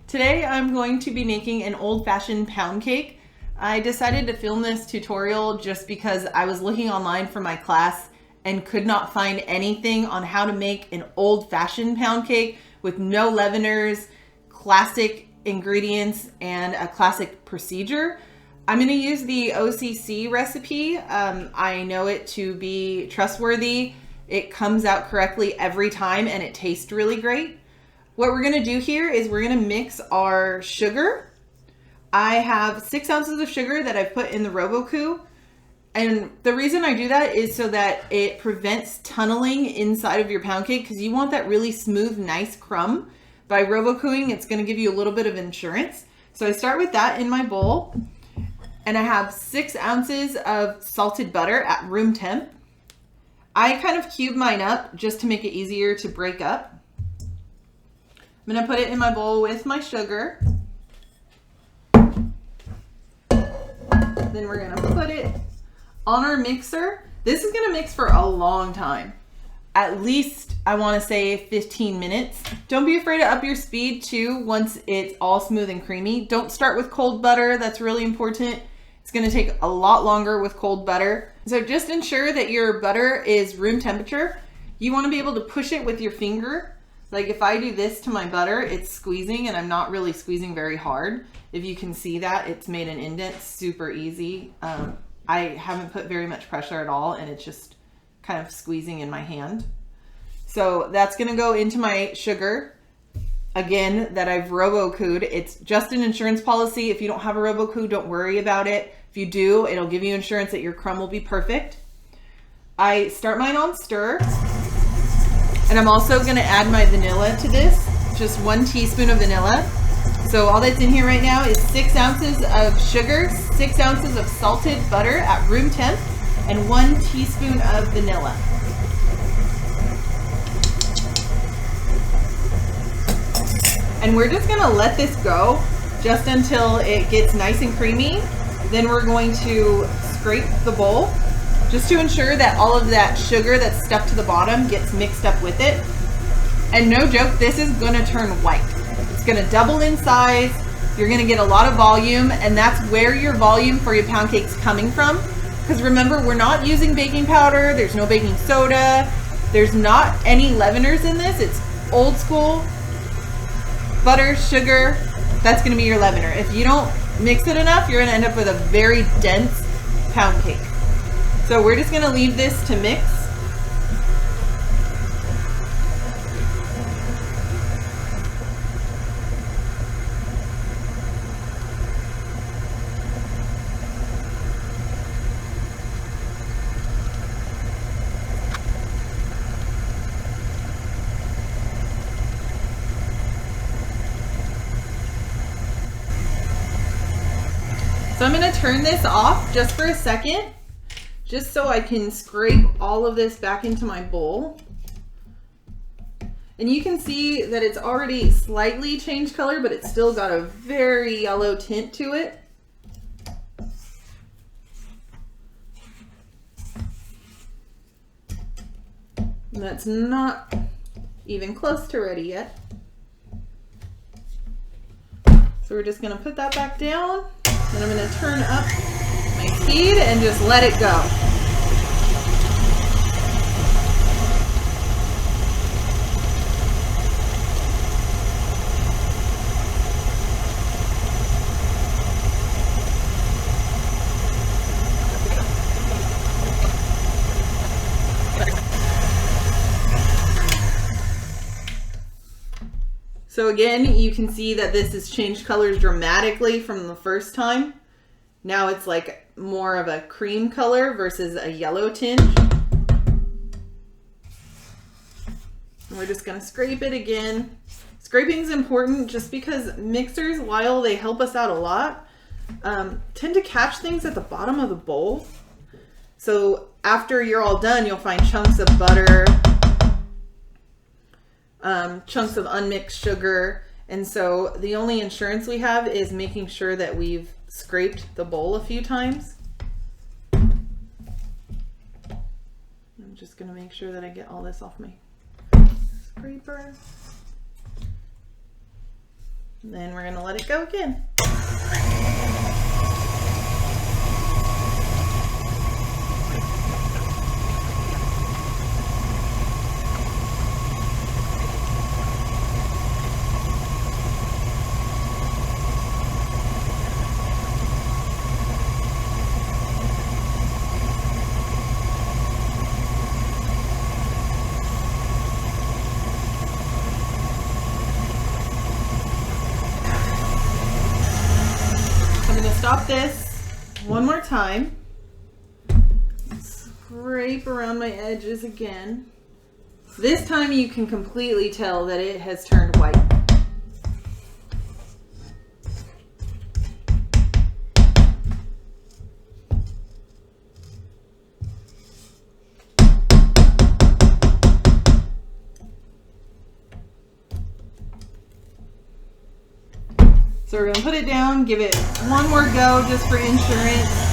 Today I'm going to be making an old-fashioned pound cake. I decided to film this tutorial just because I was looking online for my class and could not find anything on how to make an old-fashioned pound cake with no leaveners, classic ingredients, and a classic procedure. I'm going to use the OCC recipe. I know it to be trustworthy. It comes out correctly every time and it tastes really great. What we're gonna do here is we're gonna mix our sugar. I have 6 ounces of sugar that I've put in the Robocoo. And the reason I do that is so that it prevents tunneling inside of your pound cake because you want that really smooth, nice crumb. By Robocooing, it's gonna give you a little bit of insurance. So I start with that in my bowl. And I have 6 ounces of salted butter at room temp. I kind of cube mine up just to make it easier to break up. I'm gonna put it in my bowl with my sugar. Then we're gonna put it on our mixer. This is gonna mix for a long time. At least, I wanna say 15 minutes. Don't be afraid to up your speed too once it's all smooth and creamy. Don't start with cold butter, that's really important. It's gonna take a lot longer with cold butter. So just ensure that your butter is room temperature. You wanna be able to push it with your finger. Like if I do this to my butter, it's squeezing and I'm not really squeezing very hard. If you can see that, it's made an indent super easy. I haven't put very much pressure at all and it's just kind of squeezing in my hand. So that's gonna go into my sugar. Again, that I've Robocooed. It's just an insurance policy. If you don't have a Robocoo, don't worry about it. If you do, it'll give you insurance that your crumb will be perfect. I start mine on stir. And I'm also gonna add my vanilla to this, just 1 teaspoon of vanilla. So all that's in here right now is 6 ounces of sugar, 6 ounces of salted butter at room temp, and 1 teaspoon of vanilla. And we're just gonna let this go just until it gets nice and creamy. Then we're going to scrape the bowl, just to ensure that all of that sugar that's stuck to the bottom gets mixed up with it. And no joke, this is gonna turn white. It's gonna double in size. You're gonna get a lot of volume, and that's where your volume for your pound cake's coming from. Because remember, we're not using baking powder, there's no baking soda, there's not any leaveners in this. It's old school butter, sugar, that's gonna be your leavener. If you don't mix it enough, you're gonna end up with a very dense pound cake. So we're just gonna leave this to mix. So I'm gonna turn this off just for a second, just so I can scrape all of this back into my bowl. And you can see that it's already slightly changed color, but it's still got a very yellow tint to it. And that's not even close to ready yet. So we're just gonna put that back down, and I'm gonna turn up my speed and just let it go. So again, you can see that this has changed colors dramatically from the first time. Now it's like more of a cream color versus a yellow tinge. And we're just gonna scrape it again. Scraping is important just because mixers, while they help us out a lot, tend to catch things at the bottom of the bowl. So after you're all done, you'll find chunks of butter, chunks of unmixed sugar. And so the only insurance we have is making sure that we've scraped the bowl a few times. I'm just gonna make sure that I get all this off my scraper. Then we're gonna let it go again. Stop this one more time. Scrape around my edges again. This time you can completely tell that it has turned white. So we're gonna put it down, give it one more go just for insurance.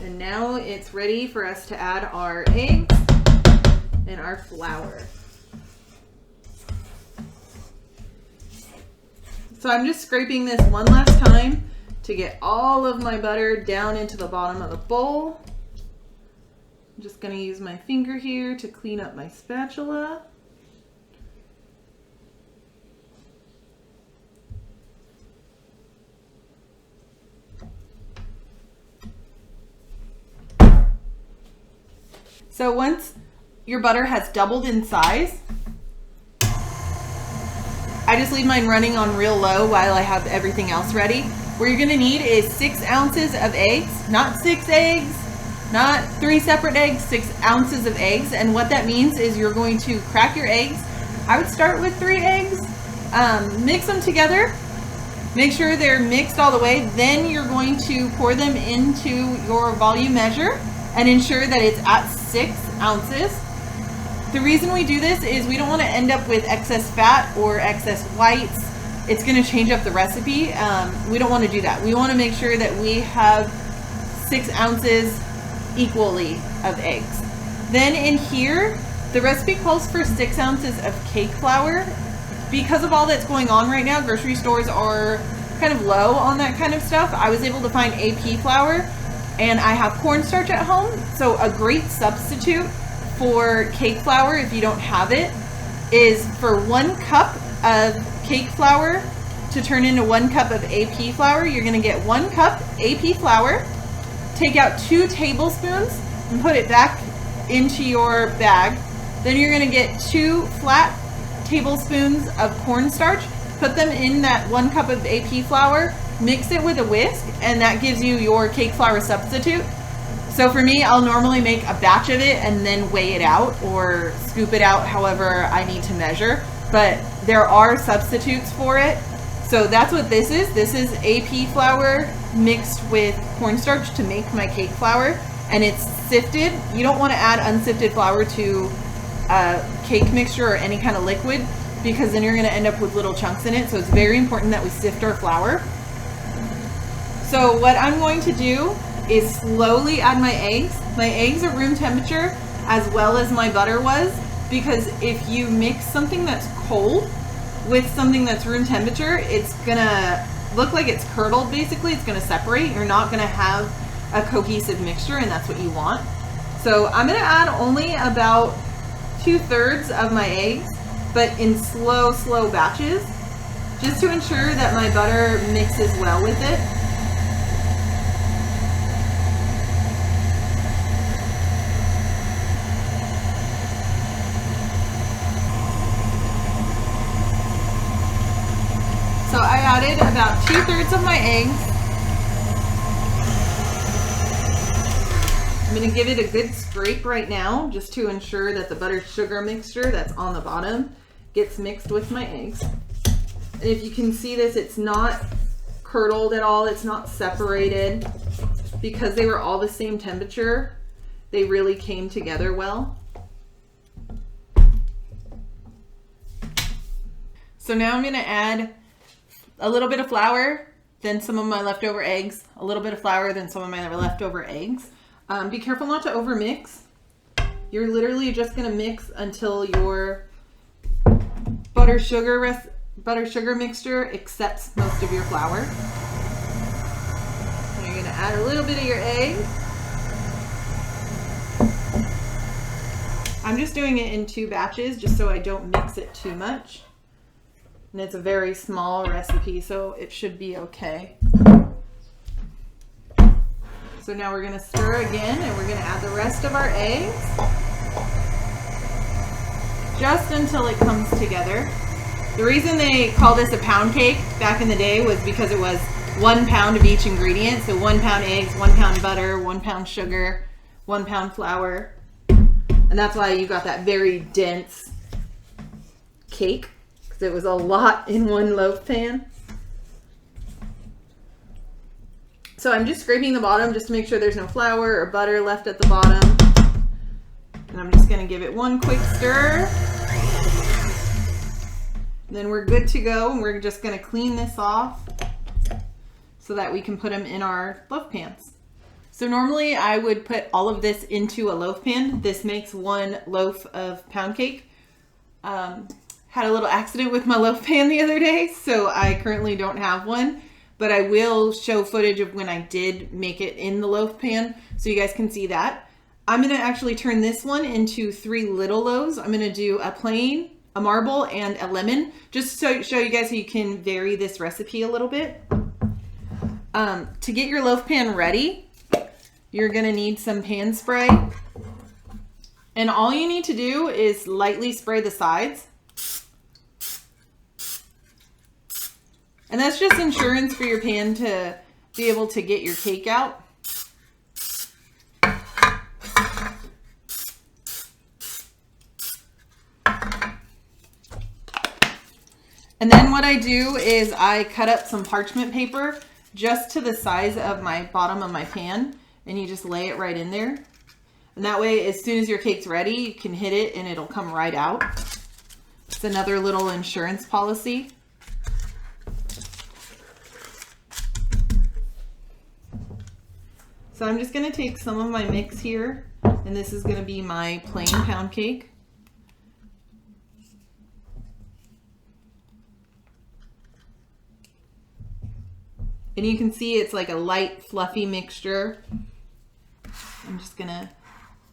And now it's ready for us to add our eggs and our flour. So I'm just scraping this one last time to get all of my butter down into the bottom of the bowl. I'm just going to use my finger here to clean up my spatula. So once your butter has doubled in size, I just leave mine running on real low while I have everything else ready. What you're gonna need is 6 ounces of eggs, not 6 eggs, not 3 separate eggs, 6 ounces of eggs. And what that means is you're going to crack your eggs. I would start with 3 eggs, mix them together, make sure they're mixed all the way. Then you're going to pour them into your volume measure and ensure that it's at 6 ounces. The reason we do this is we don't want to end up with excess fat or excess whites. It's going to change up the recipe. We don't want to do that. We want to make sure that we have 6 ounces equally of eggs. Then in here, the recipe calls for 6 ounces of cake flour. Because of all that's going on right now, grocery stores are kind of low on that kind of stuff. I was able to find AP flour. And I have cornstarch at home, so a great substitute for cake flour, if you don't have it, is for 1 cup of cake flour to turn into 1 cup of AP flour. You're gonna get 1 cup AP flour, take out 2 tablespoons and put it back into your bag. Then you're gonna get 2 flat tablespoons of cornstarch, put them in that 1 cup of AP flour, mix it with a whisk, and that gives you your cake flour substitute. So for me, I'll normally make a batch of it and then weigh it out or scoop it out however I need to measure. But there are substitutes for it. So that's what this is. This is AP flour mixed with cornstarch to make my cake flour. And it's sifted. You don't want to add unsifted flour to a cake mixture or any kind of liquid, because then you're going to end up with little chunks in it. So it's very important that we sift our flour. So what I'm going to do is slowly add my eggs. My eggs are room temperature as well as my butter was, because if you mix something that's cold with something that's room temperature, it's gonna look like it's curdled basically. It's gonna separate. You're not gonna have a cohesive mixture, and that's what you want. So I'm gonna add only about 2/3 of my eggs, but in slow batches, just to ensure that my butter mixes well with it. So I added about 2/3 of my eggs. I'm gonna give it a good scrape right now, just to ensure that the butter sugar mixture that's on the bottom gets mixed with my eggs. And if you can see this, it's not curdled at all. It's not separated. because they were all the same temperature, they really came together well. So now I'm going to add a little bit of flour, then some of my leftover eggs, a little bit of flour, then some of my leftover eggs. Be careful not to overmix. You're literally just going to mix until your butter sugar mixture accepts most of your flour. And you're going to add a little bit of your egg. I'm just doing it in 2 batches just so I don't mix it too much. And it's a very small recipe, so it should be okay. So now we're going to stir again, and we're going to add the rest of our eggs. Just until it comes together. The reason they call this a pound cake back in the day was because it was 1 pound of each ingredient. So 1 pound eggs, 1 pound butter, 1 pound sugar, 1 pound flour. And that's why you got that very dense cake. It was a lot in one loaf pan. So I'm just scraping the bottom just to make sure there's no flour or butter left at the bottom. And I'm just going to give it one quick stir. And then we're good to go. And we're just going to clean this off so that we can put them in our loaf pans. So normally I would put all of this into a loaf pan. This makes 1 loaf of pound cake. Had a little accident with my loaf pan the other day, so I currently don't have one, but I will show footage of when I did make it in the loaf pan so you guys can see that. I'm going to actually turn this one into 3 little loaves. I'm going to do a plain, a marble, and a lemon, just to show you guys how you can vary this recipe a little bit. To get your loaf pan ready, you're going to need some pan spray, and all you need to do is lightly spray the sides. And that's just insurance for your pan to be able to get your cake out. And then what I do is I cut up some parchment paper just to the size of my bottom of my pan, and you just lay it right in there. And that way, as soon as your cake's ready, you can hit it and it'll come right out. It's another little insurance policy. So I'm just going to take some of my mix here, and this is going to be my plain pound cake. And you can see it's like a light, fluffy mixture. I'm just going to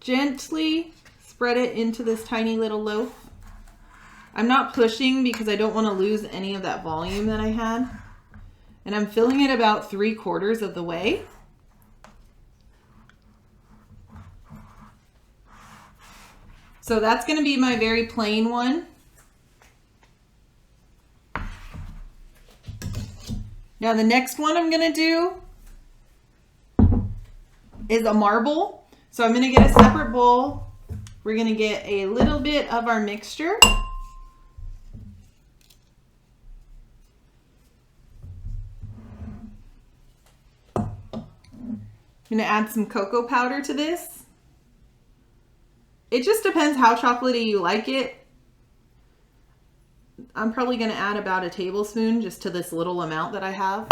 gently spread it into this tiny little loaf. I'm not pushing because I don't want to lose any of that volume that I had. And I'm filling it about 3/4 of the way. So that's going to be my very plain one. Now the next one I'm going to do is a marble. So I'm going to get a separate bowl. We're going to get a little bit of our mixture. I'm going to add some cocoa powder to this. It just depends how chocolatey you like it. I'm probably going to add about a tablespoon just to this little amount that I have.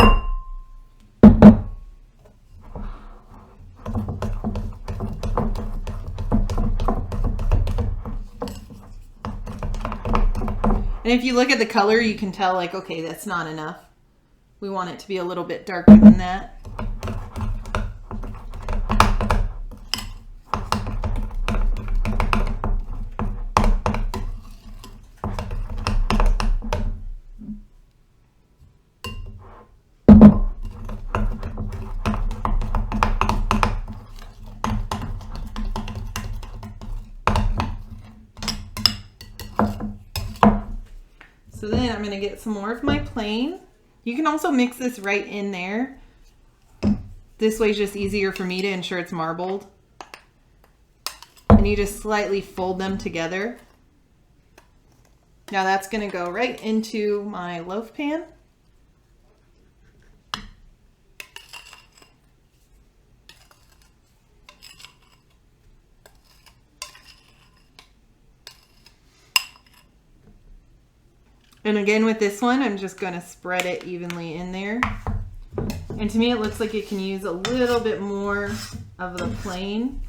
And if you look at the color, you can tell like, okay, that's not enough. We want it to be a little bit darker than that. So then I'm going to get some more of my plain. You can also mix this right in there. This way is just easier for me to ensure it's marbled. And you just slightly fold them together. Now that's going to go right into my loaf pan. And again with this one, I'm just going to spread it evenly in there. And to me, it looks like it can use a little bit more of the plain.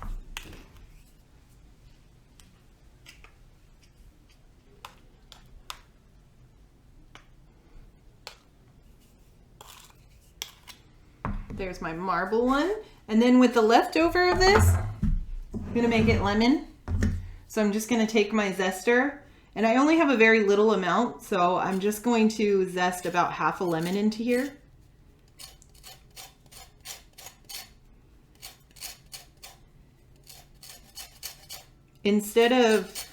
There's my marble one. And then with the leftover of this, I'm gonna make it lemon. So I'm just gonna take my zester, and I only have a very little amount, so I'm just going to zest about half a lemon into here. Instead of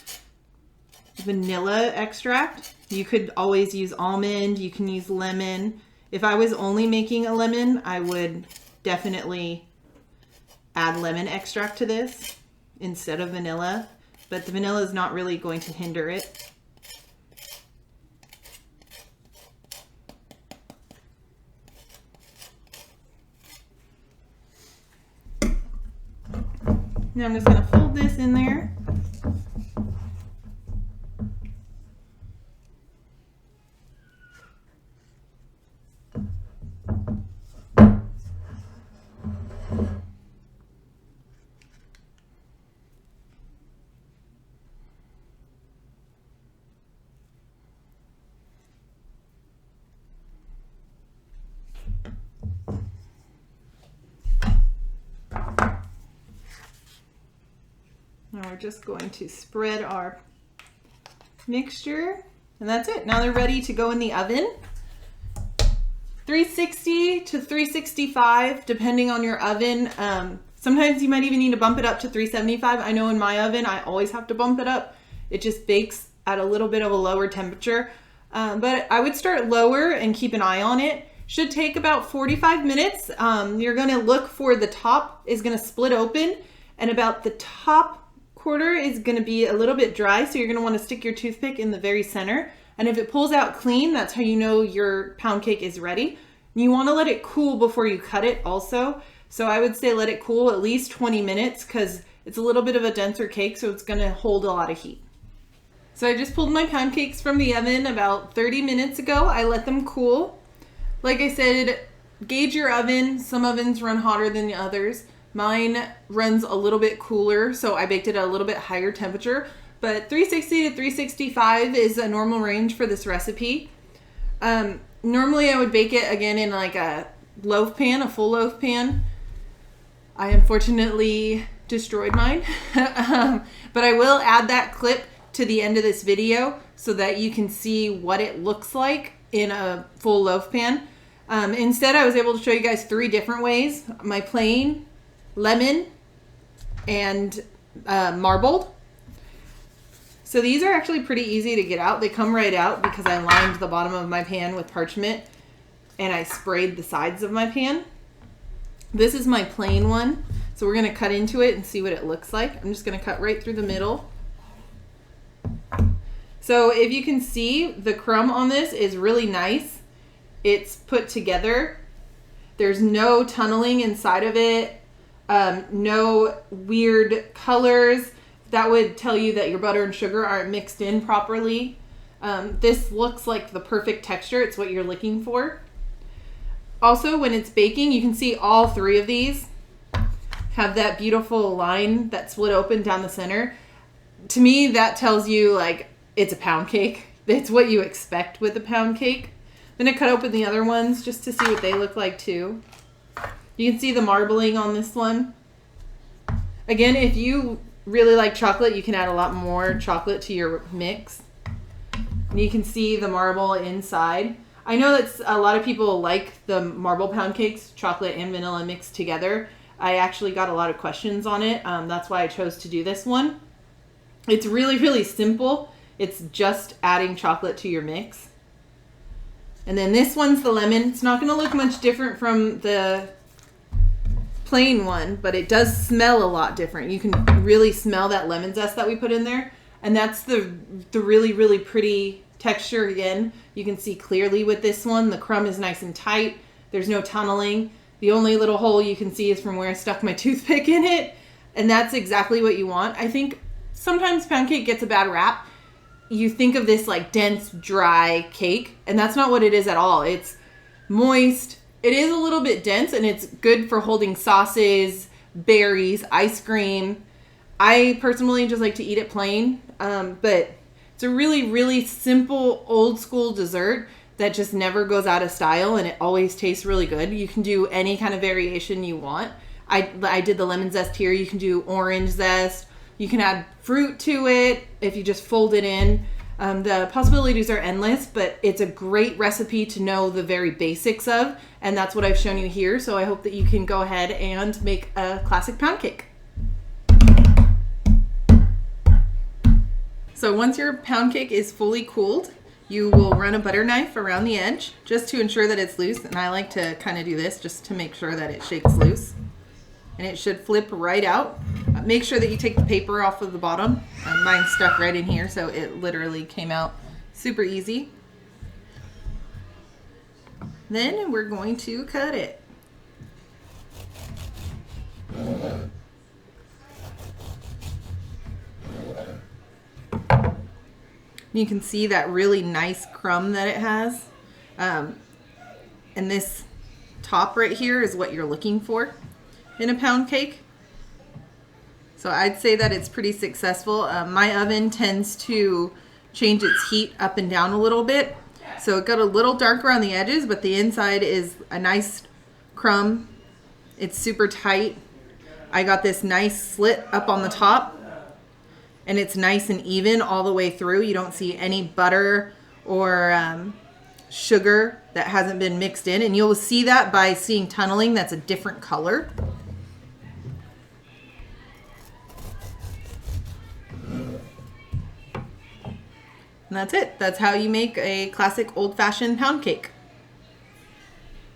vanilla extract, you could always use almond, you can use lemon. If I was only making a lemon, I would definitely add lemon extract to this instead of vanilla, but the vanilla is not really going to hinder it. Now I'm just going to fold this in there. Now we're just going to spread our mixture, and that's it. Now they're ready to go in the oven. 360 to 365, depending on your oven. Sometimes you might even need to bump it up to 375. I know in my oven, I always have to bump it up. It just bakes at a little bit of a lower temperature. But I would start lower and keep an eye on it. Should take about 45 minutes. You're gonna look for the top is gonna split open, and about the top quarter is going to be a little bit dry, so you're going to want to stick your toothpick in the very center, and if it pulls out clean, that's how you know your pound cake is ready. You want to let it cool before you cut it also, so I would say let it cool at least 20 minutes because it's a little bit of a denser cake, so it's going to hold a lot of heat. So I just pulled my pound cakes from the oven about 30 minutes ago. I let them cool. Like I said, gauge your oven. Some ovens run hotter than the others. Mine runs a little bit cooler, so I baked it at a little bit higher temperature, but 360 to 365 is a normal range for this recipe. Normally I would bake it again in like a loaf pan, a full loaf pan. I unfortunately destroyed mine, but I will add that clip to the end of this video so that you can see what it looks like in a full loaf pan. Instead, I was able to show you guys 3 different ways: my plain, lemon, and marbled. So these are actually pretty easy to get out. They come right out because I lined the bottom of my pan with parchment and I sprayed the sides of my pan. This is my plain one. So we're going to cut into it and see what it looks like. I'm just going to cut right through the middle. So if you can see, the crumb on this is really nice. It's put together. There's no tunneling inside of it. No weird colors. That would tell you that your butter and sugar aren't mixed in properly. This looks like the perfect texture. It's what you're looking for. Also, when it's baking, you can see all 3 of these have that beautiful line that split open down the center. To me, that tells you like it's a pound cake. It's what you expect with a pound cake. I'm gonna cut open the other ones just to see what they look like too. You can see the marbling on this one. Again, if you really like chocolate, you can add a lot more chocolate to your mix. And you can see the marble inside. I know that a lot of people like the marble pound cakes, chocolate and vanilla mixed together. I actually got a lot of questions on it. That's why I chose to do this one. It's really, really simple. It's just adding chocolate to your mix. And then this one's the lemon. It's not going to look much different from the plain one, but it does smell a lot different. You can really smell that lemon zest that we put in there. And that's the really, really pretty texture again. You can see clearly with this one. The crumb is nice and tight. There's no tunneling. The only little hole you can see is from where I stuck my toothpick in it. And that's exactly what you want. I think sometimes pound cake gets a bad rap. you think of this like dense, dry cake, and that's not what it is at all. It's moist. It is a little bit dense, and it's good for holding sauces, berries, ice cream. I personally just like to eat it plain, but it's a really, really simple, old school dessert that just never goes out of style, and it always tastes really good. You can do any kind of variation you want. I did the lemon zest here. You can do orange zest. You can add fruit to it if you just fold it in. The possibilities are endless, but it's a great recipe to know the very basics of, and that's what I've shown you here. So I hope that you can go ahead and make a classic pound cake. So once your pound cake is fully cooled, you will run a butter knife around the edge just to ensure that it's loose. And I like to kind of do this just to make sure that it shakes loose. And it should flip right out. Make sure that you take the paper off of the bottom. Mine stuck right in here, so it literally came out super easy. Then we're going to cut it. You can see that really nice crumb that it has. And this top right here is what you're looking for in a pound cake. So I'd say that it's pretty successful. My oven tends to change its heat up and down a little bit. So it got a little darker on the edges, but the inside is a nice crumb. It's super tight. I got this nice slit up on the top, and it's nice and even all the way through. You don't see any butter or sugar that hasn't been mixed in. And you'll see that by seeing tunneling that's a different color. And that's it. That's how you make a classic old-fashioned pound cake.